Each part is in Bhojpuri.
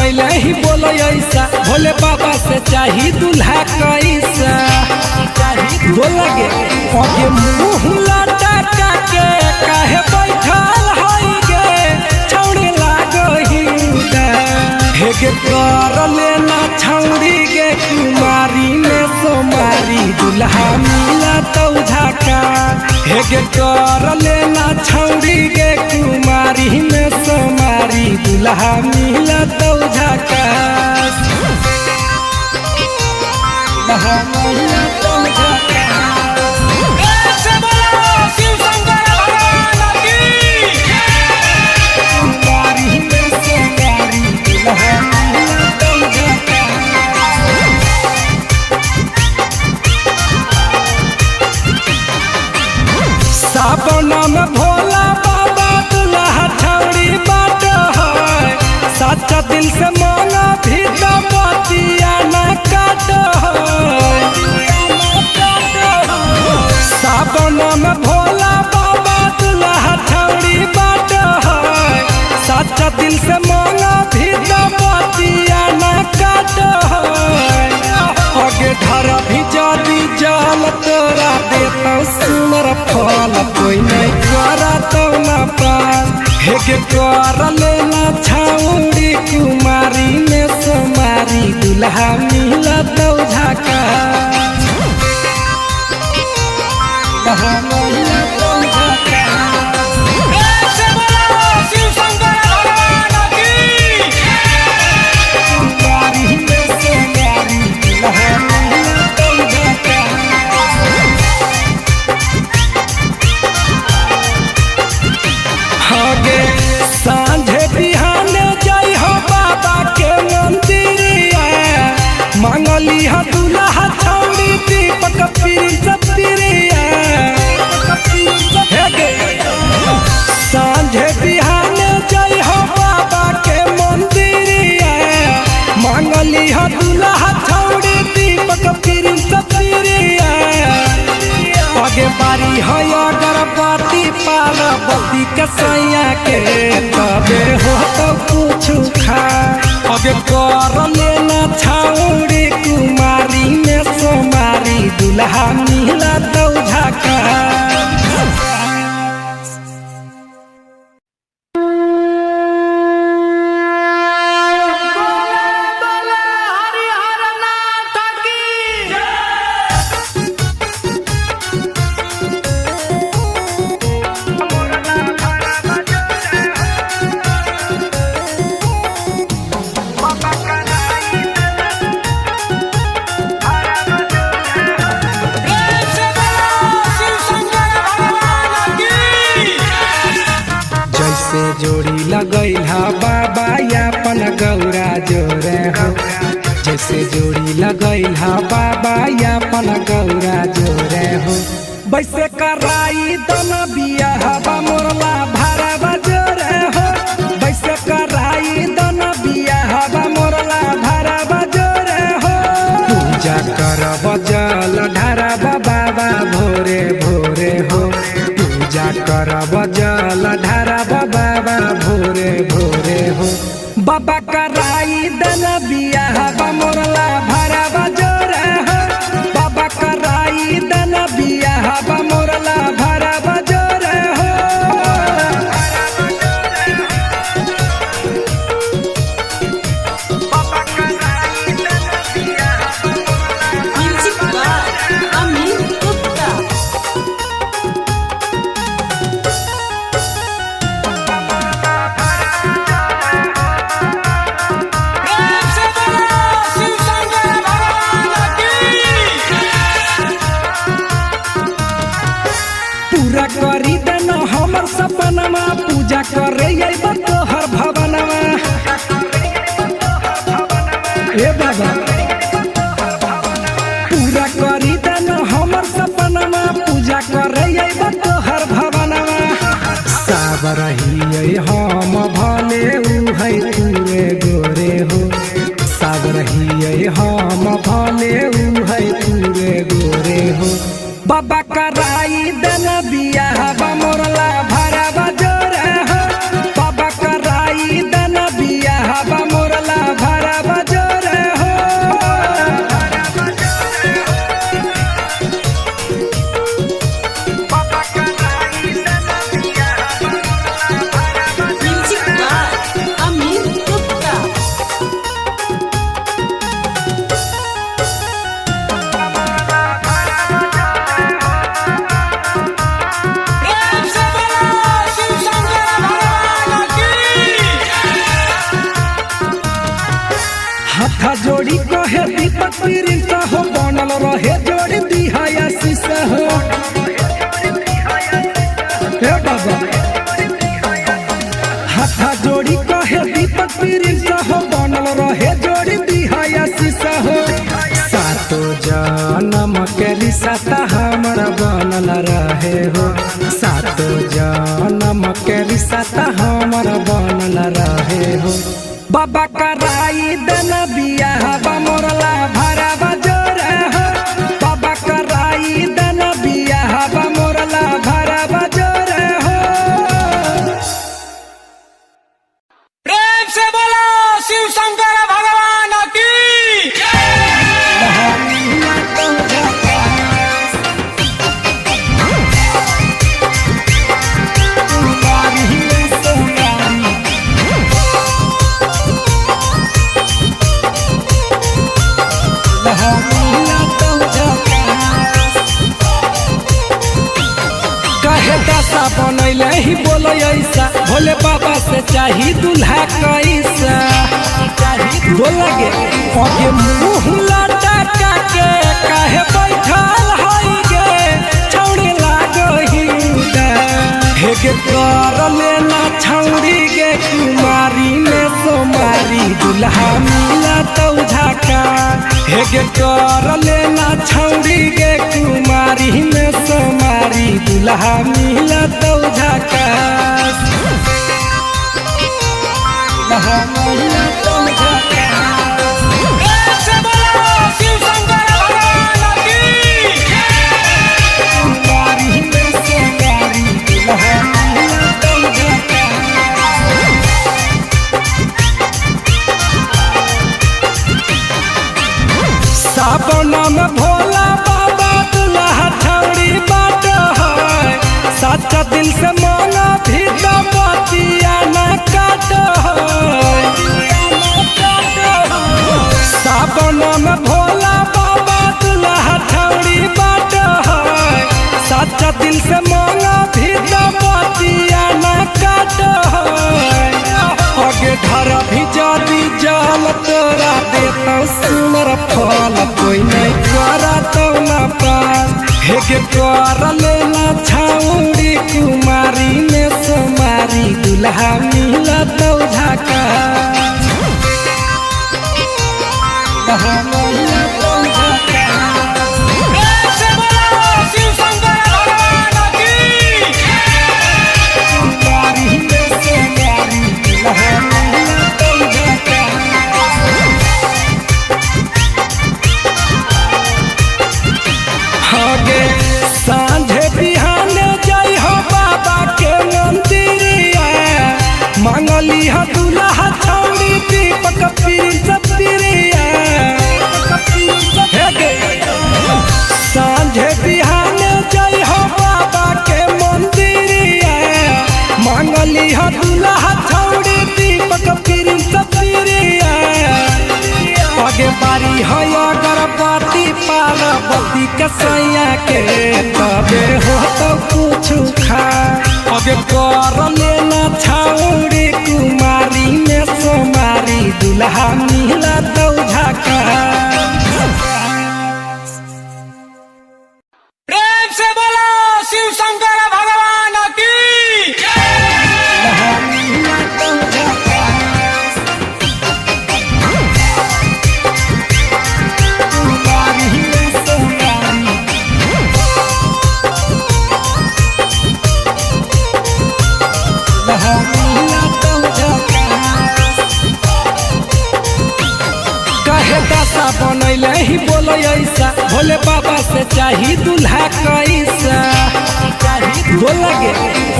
पहले ही बोलो ऐसा, भोले बाबा से चाही दूल्हा कैसा। बोलगे आगे मुँह लटका के काहे बैठल हई गे, छौड़ी लागही हेगे कर लेना छौड़ी गे, कुमारी में सोमारी दूल्हा मिला तो झाका। हेगे कर लेना छौड़ी गे, कुमारी में सोमारी दूल्हा मिला तो झाका। दूल्हा मिला तो झाका। सावन में भोला बाबा दूल्हा छौड़ी बाट है, सच्चा दिल से मांगा भी तो बतिया न काट है। सावन में भोला बाबा दूल्हा छौड़ी बाट है, सच्चा दिल से मांगा भी तो बतिया न काट है। आगे धरा भी जादी जाल तोरा देता सुनर फल, कोई नहीं करा तो न पास। हेगे कर लेना छौड़ी, कुमारी में सोमारी दूल्हा मिला तो झाका। दूल्हा मिला तो झाका। कुमारी में सोमारी दूल्हा मिला तो झाका। आगे सांझे बिहाने जाई हो बाबा के मंदिरिया, मांगली हो दूल्हा छौड़ी दीपक प्रिंस प्रिया। सांझे बिहाने जाई हो बाबा के मंदिरिया, मांगली हो दूल्हा छौड़ी दीपक प्रिंस प्रिया। आगे बारी है अगरबत्ती पार्वती के सैया के, तबे हो तो कुछ खा। आगे कर लेना छौड़ी, कुमारी में सोमारी दूल्हा मिला तो झाका। जोड़ी लगैला बाबा यापन गौरा जोरे हो, जैसे जोड़ी लगैला बाबा यापन गौरा जोरे हो। वैसे कराई दन बियाहवा मोरला भरवा जोरे हो, वैसे कराई दन बियाहवा मोरला भरवा जोरे हो। पूजा करब जल ढारब बाबा भोरे भोरे हो, पूजा करब जल ढारब बाबा भोरे भोरे हो। बाबा कराई दन बियाहवा मोरला भरवा जोरे हो, बाबा कराई दन बियाहवा मोरला भरवा जोरे हो। पूरा करी देन हमर सपनमा, पूजा करे अइब तोहर भवनमा। ए बाबा पूरा करी देन हमर सपनमा, पूजा करे अइब तोहर भवनमा। सब रहिए हम भले उ है तूरे गोरे हो, सब रहिए हम भले उ है तूरे गोरे हो। बाबा कराई दन बियाहवा मोरला भरवा जोरे हो, बाबा कराई दन बियाहवा मोरला हो बनल रहे जोड़ी दिहाया शीशा हो हे बाबा हाथा जोड़ी कहे दीपक प्रिंस हो बनल रहे जोड़ी दिहाया शीशा हो सातो जन्म के रिश्ता हमारा बनल रहे हो सातो जन्म के रिश्ता हमारा बनल रहे हो बाबा कराई देना बियाह मोरला भरा बजोर हो बाबा कराई देना बियाह मोरला भरा बजोर हो प्रेम से बोलो शिव शंकर भगवान की बनैले ही बोलो ऐसा भोले बाबा से चाही दूल्हा कैसा बोला गे आगे मुंह लटा के काहे बैठल हई गे छौड़ी लागही हे गे कर लेना छौड़ी गे कुमारी में सोमारी दूल्हा मिला तो झाका हे गे कर लेना छौड़ी गे कुमारी में सोमारी दूल्हा मिला तो झाका दूल्हा मिला तो झाका प्रेम से बोलो शिव शंकर भगवान की कुमारी में सोमारी दूल्हा मिला तो झाका सावन में भोला बाबा दूल्हा छौड़ी बाट है सच्चा दिल से मांगा भी तो बतिया न काट सावन में भोला बाबा दूल्हा छौड़ी बाट है सच्चा दिल से मांगा भी तो बतिया न काट आगे धरा भी जादी जाल तोरा देता सुनर फल कोई नहीं करा तो न पास हे के कर लेना छौड़ी कुमारी में सोमारी दूल्हा मिला तो झाका दूल्हा मिला तो झाका प्रेम से बोलो शिव शंकर भगवान की कुमारी में सोमारी दूल्हा मिला तो झाका आगे सांझे बिहाने जाई हो बाबा के मंदिरिया मांगली हो दूल्हा छौड़ी दीपक प्रिंस प्रिया सांझे बिहाने जाई हो बाबा के मंदिरिया मांगली हो दूल्हा छौड़ी दीपक प्रिंस प्रिया आगे बारी है अगरबत्ती पार्वती के सैया के तबे हो तो कुछ खा आगे कर लेना छौड़ी कुमारी में सोमारी दूल्हा मिला तो झाका प्रेम से बोलो शिव शंकर भगवान की दूल्हा मिला तो झाका कुमारी में सोमारी दूल्हा मिला तो झाका कहे दशा बनैले ही बोलो ऐसा भोले बाबा से चाही दूल्हा कैसा बोला गे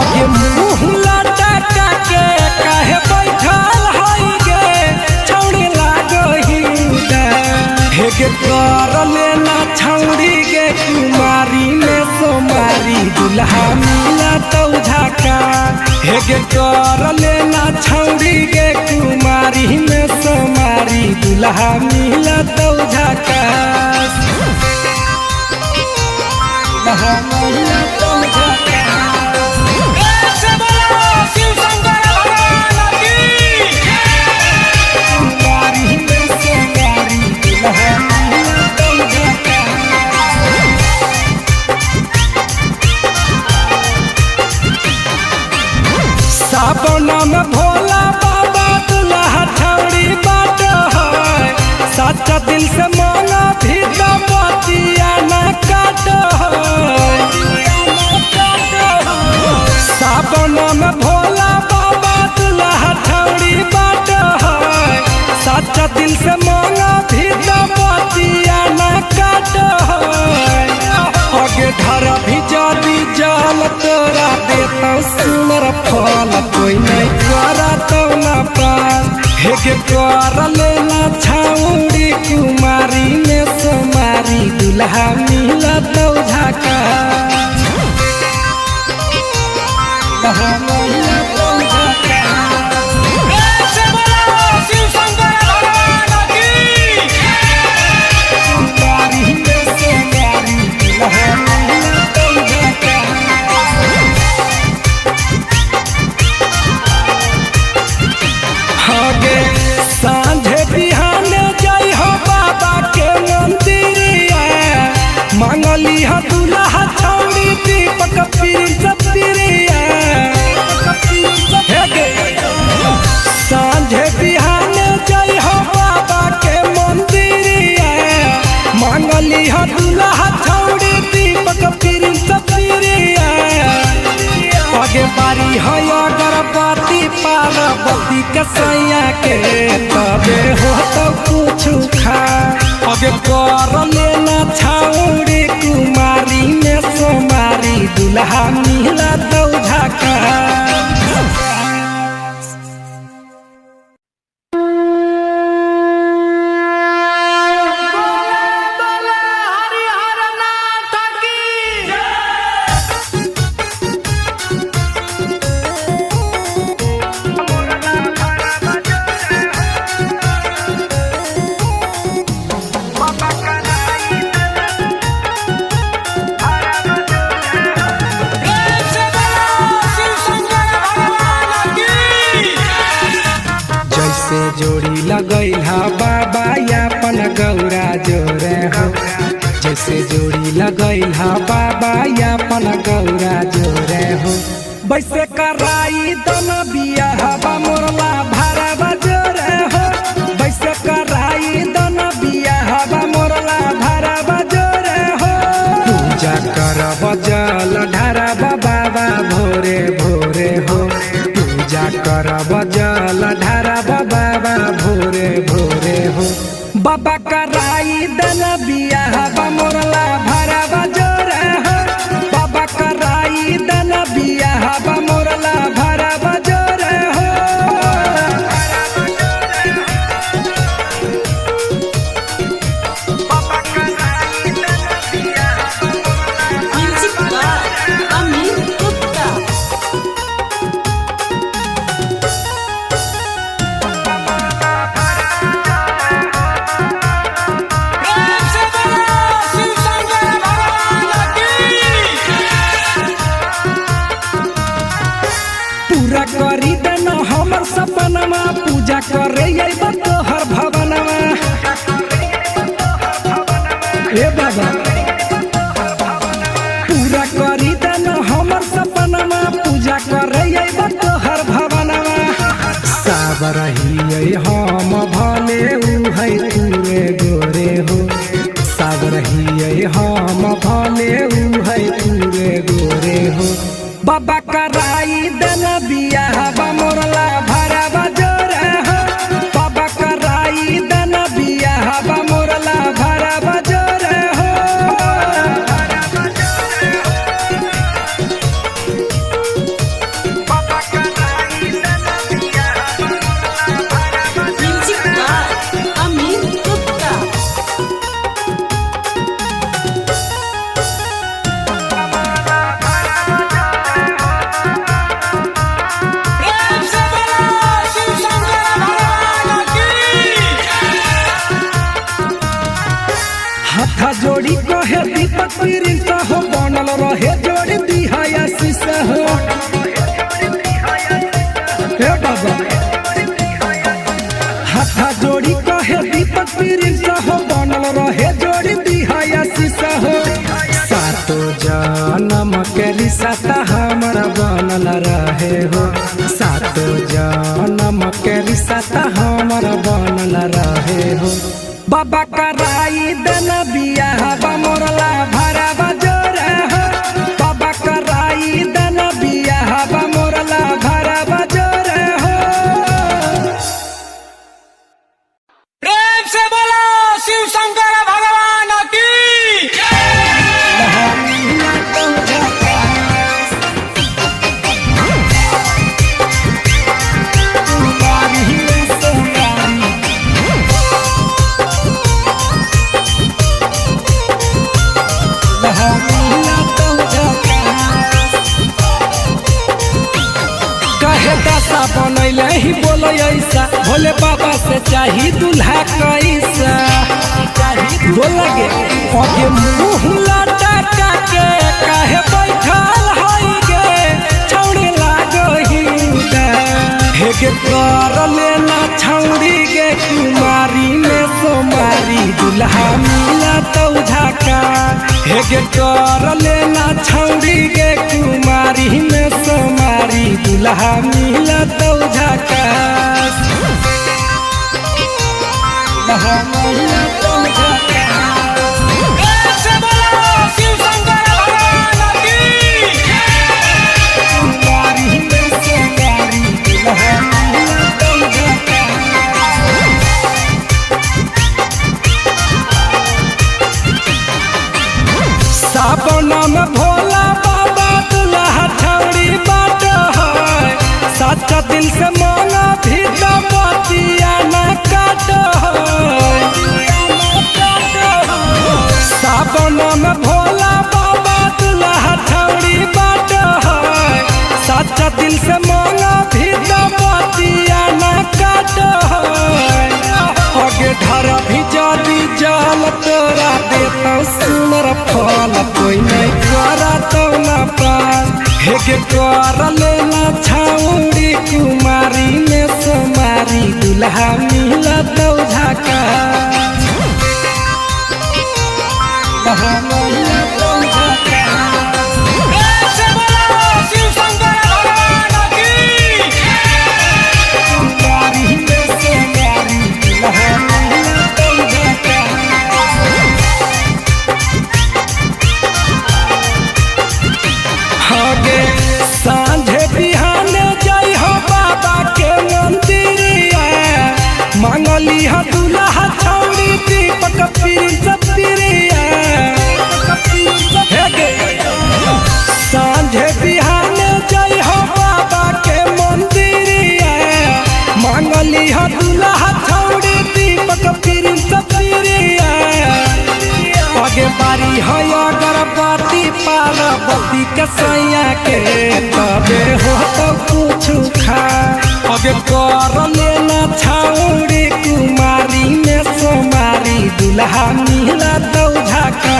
आगे मुंह लटा के काहे बैठल हई गे छौड़ी लागही हे गे कर लेना छौड़ी गे कुमारी में सोमारी दूल्हा मिला तो झाका हे गे कर लेना छौड़ी गे कुमारी में सोमारी दूल्हा मिला तो झाका दूल्हा मिला तो झाका प्रेम से बोलो शिव शंकर भगवान की कुमारी में सोमारी दूल्हा मिला तो हेगे कर लेना छाउड़ी कुमारी में सोमारी दुल्हा मिला तो झाका दुल्हा मिला तो झाका शिव शंकर भगवान की कुमारी में सोमारी दुल्हा मिला तो झाका हगे सांझे बिहाने जाई हो बाबा के मंदिरिया मांगली हो दुल्हा छौड़ी दीपक पीर सपिरिया हेगे सांझे बिहाने जाई हो बाबा के मंदिरिया मांगली हो दुल्हा छौड़ी दीपक पीर सपिरिया आगे बारी है अगरबत्ती पार्वती के सैया के तबे हो तो कुछ खा आगे कर लेना छाउड़ी कुमारी में सोमारी दुल्हा मिला तो झाका जैसे जोड़ी लगैला बाबा यापन गौरा जोरे हो जैसे जोड़ी लगैला बाबा यापन गौरा जोरे हो वैसे कराई दन बिया हवा मोरला भरवा जोरे हो वैसे कराई दन बिया हवा मोरला भरवा जोरे हो पूजा करब जल ढारब बाबा भोरे भोरे हो पूजा करब जल ढारब बाबा भोरे भोरे हो बाबा कराई दन बिया हवा मोरला भरवा जोरे हो बाबा कराई दन बिया हवा मोरला भरवा जोरे हो Music by Amin Gupta. Shiv Shankar भगवान की पूरा करी देना हमर सपनमा पूजा करे अइबा तोहर भवनमा ए बाबा पूरा करी देना हमर सपनमा पूजा करे अइबा तोहर भवनमा साबरही हम भले उहै तुरे गोरे हो साबरही हम भले उहै तुरे गोरे हो बाबा कराई दन बिया हवा मोरला भरवा जोरे हो बाबा कराई दन बिया हवा मोरला भरवा जोरे हो Music by Amin Gupta. Shiv Shankar भगवान की हाथ जोड़ी कहे दीपक प्रिंस हो बनल रहे जोड़ी दिहाया शीशा हो हे बाबा हाथ जोड़ी कहे दीपक प्रिंस हो बनल रहे जोड़ी दिहाया शीशा हो सातो जन्म के रिश्ता हमारा बनल रहे हो सातो जन्म के रिश्ता हमारा बनल रहे हो बाबा कराई दन बिया हवा मोरला भरवा जोरे हो बाबा कराई दन बिया हवा मोरला भरवा जोरे हो प्रेम से बोलो शिव शंकर भगवान की तुम्हारी पहले ही बोलो ऐसा, भोले बाबा से चाही दूल्हा कैसा। बोलगे आगे मुँह लटका के काहे बैठल हई गे, छौड़ी लागही हेगे कर लेना छौड़ी गे, कुमारी में सोमारी दूल्हा मिला तो झका। हेगे कर लेना छौड़ी गे, कुमारी में सोमारी दूल्हा मिला तो झका। दूल्हा मिला तो झका। ऐसे बोलो शिव शंकर भगवान की। कुमारी में सोमारी दूल्हा मिला तो झका। सावन में भोला बाबा दूल्हा छौड़ी बाट है, सच्चा दिल से मांगा भी तो बतिया न काट है। सावन में भोला बाबा दूल्हा छौड़ी बाट है, सच्चा दिल से मांगा भी तो बतिया न काट है। आगे ढर भी जादी जाल तोरा देता सुनर फल, कोई नहीं करा तो न पास। हेगे कर लेना छौड़ी, कुमारी में सोमारी दूल्हा मिला तो झका। दूल्हा मिला तो झका। ऐसे बोलो शिव शंकर भगवान की। कुमारी में सोमारी दूल्हा मिला तो झका। आगे सांझे बिहान जय हो बाबा के मंदिरिया, मांगली हा दूल्हा छौड़ी दीपक प्रिंस प्रिया। हेगे सांझे बिहान जय हो बाबा के मंदिरिया, मांगली हा दूल्हा छौड़ी दीपक प्रिंस प्रिया। आगे बारी है अगरबत्ती पार्वती के सैया के, तबे हो तो कुछ खा। आगे कर लेना छौड़ी, कुमारी में सोमारी दूल्हा मिला तो झका।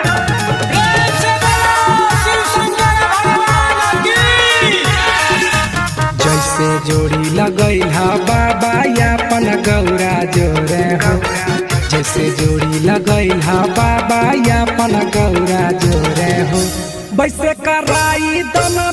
ऐसे बोलो शिव शंकर भगवान की। जैसे जोड़ी लगैल हा बाबा यापन गौरा जोरे हो, जैसे जोड़ी लगैल हा बाबा यापन गौरा जोरे हो। वैसे कराई दोनों